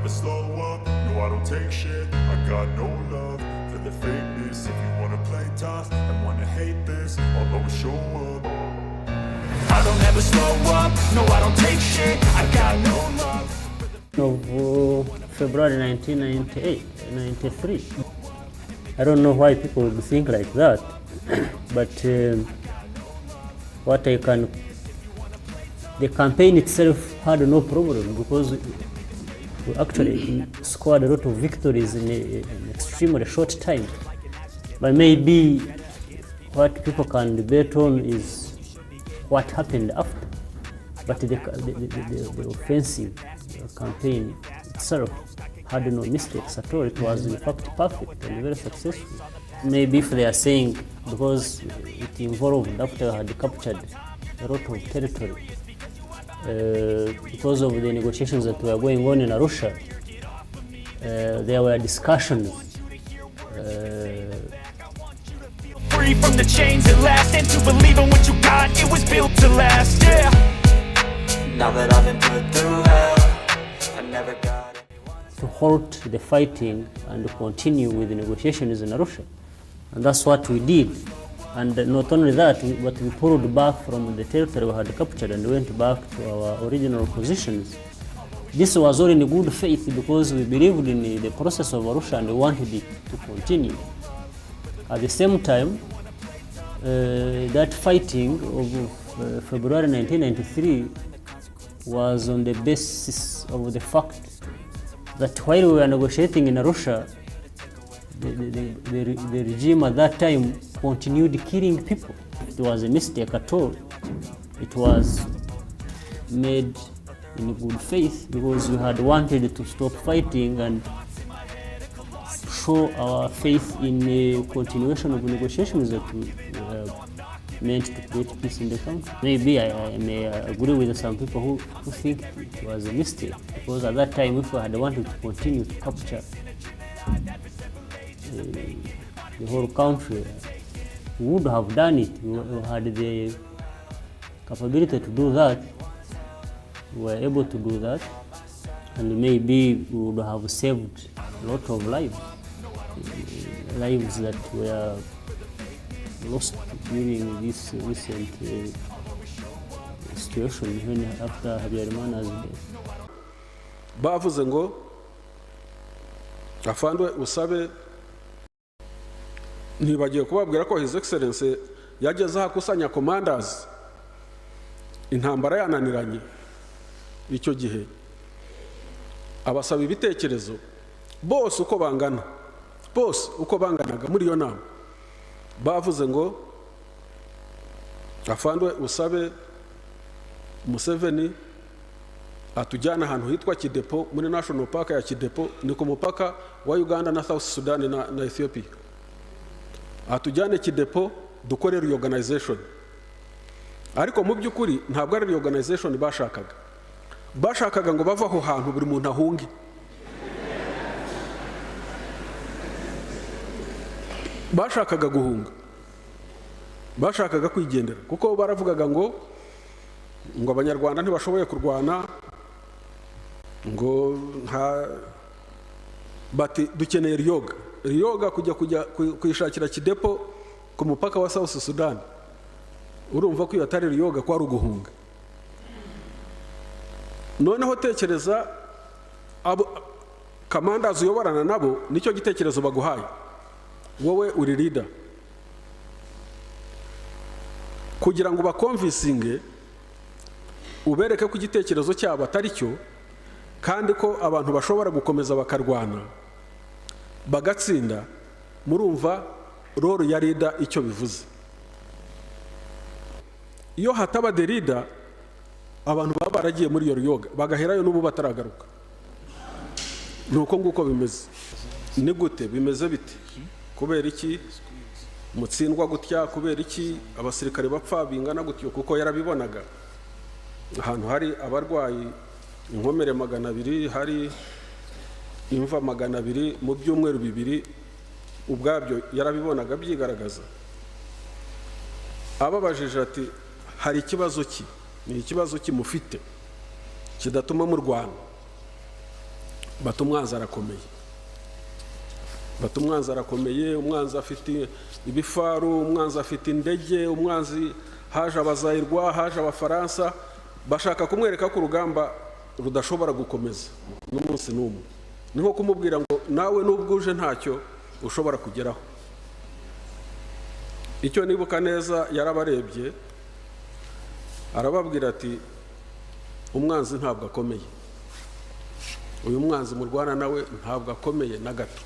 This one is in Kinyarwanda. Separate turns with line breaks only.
never slow up, no I don't take shit. I got no love for the fakeness. If you wanna play tough and wanna hate this, I'll always show up. I don't ever slow up, no I don't take shit. I got no love.
Of February 1993. I don't know why people would think like that, but what I can, the campaign itself had no problem because we actually scored a lot of victories in an extremely short time. But maybe what people can debate on is what happened after. But the offensive campaign itself had no mistakes at all. It was in fact perfect and very successful. Maybe if they are saying because it involved after had captured a lot of territory, because of the negotiations that were going on in Arusha, there were discussions.
Free from the chains at last, and to believe in what you got, it was built to last, yeah. Now that I've been put through hell, I never got it.
To halt the fighting and continue with the negotiations in Arusha. And that's what we did. And not only that, but we pulled back from the territory we had captured and went back to our original positions. This was all in good faith because we believed in the process of Arusha and we wanted it to continue. At the same time, that fighting of February 1993 was on the basis of the fact that while we were negotiating in Arusha, the regime at that time continued killing people. It was a mistake at all. It was made in good faith because we had wanted to stop fighting and show our faith in the continuation of negotiations that we meant to create peace in the country. Maybe I may agree with some people who think it was a mistake because at that time if we had wanted to continue to capture the whole country, we would have done it. We had the capability to do that. We were able to do that, and maybe we would have saved a lot of lives that were lost during this recent situation when after Habyarimana's death.
Bavuze ngo afandwe usabe ntibagiye kubabwira ko His Excellency yageze ahakusanya commanders intambara yananiranye icyo gihe abasaba ibitekerezo bose uko banganaga muri iyo nama bavuze ngo afandwe usabe Museveni atujyana ahantu hitwa Kidepo muri National Park ya Kidepo ni ku mupaka wa Uganda na South Sudan na Ethiopia. Atujyane Kidepo dukore reorganization. Ariko mu by'ukuri ntabwo ari reorganization bashakaga ngo bava aho hantu buri muntu ahunge. Bashakaga guhunga, bashakaga kwigendera kuko baravugaga ngo abanyarwanda ntibashoboye kurwana, ngo bati dukeneye riyoga kujya kwishakira Kidepo ku mupaka wa South Sudan. Urumva ko iyo atari riyoga kwa ruguhunga. Noneho tekereza abo commanders uyoborana nabo nicyo gitekerezo baguhaye. Wowe uri leader kugira ngo bakonvinsinge ubereke ko igitekerezo cyabo atari cyo kandi ko abantu bashobora gukomeza bakarwana bagatsinda. Murumva role ya leader icyo bivuze. Iyo hataba the leader abantu baba baragiye muri iyo yoga bagaherayo n'ubu bataragaruka. Nuko nguko bimeze. Ni gute bimeze biti? Kubera iki mutsindwa gutya? Kubera iki abasirikare bapfa bingana gutyo? Kuko yarabibonaga ahantu hari abarwayi inkomere 200, hari imva 200 mu byumweru 2 ubwabyo yarabibonaga byigaragaza. Ababajije ati hari ikibazo ni ikibazo mufite kidatuma mu Rwanda. bati umwanzi arakomeye, bati umwanzi arakomeye, umwanzi afite ibifaru, umwanzi afite indege, umwanzi haje abazayirwa, haje abafaransa, bashaka kumwereka ko urugamba rudashobora gukomeza n'umunsi n'umwe. Ni nko kumubwira ngo nawe nubwo uje ntacyo ushobora kugeraho. Icyo nibuka neza yarabarebye arababwira ati umwanzi ntabwo akomeye, uyu mwanzi murwana nawe ntabwo akomeye na gato.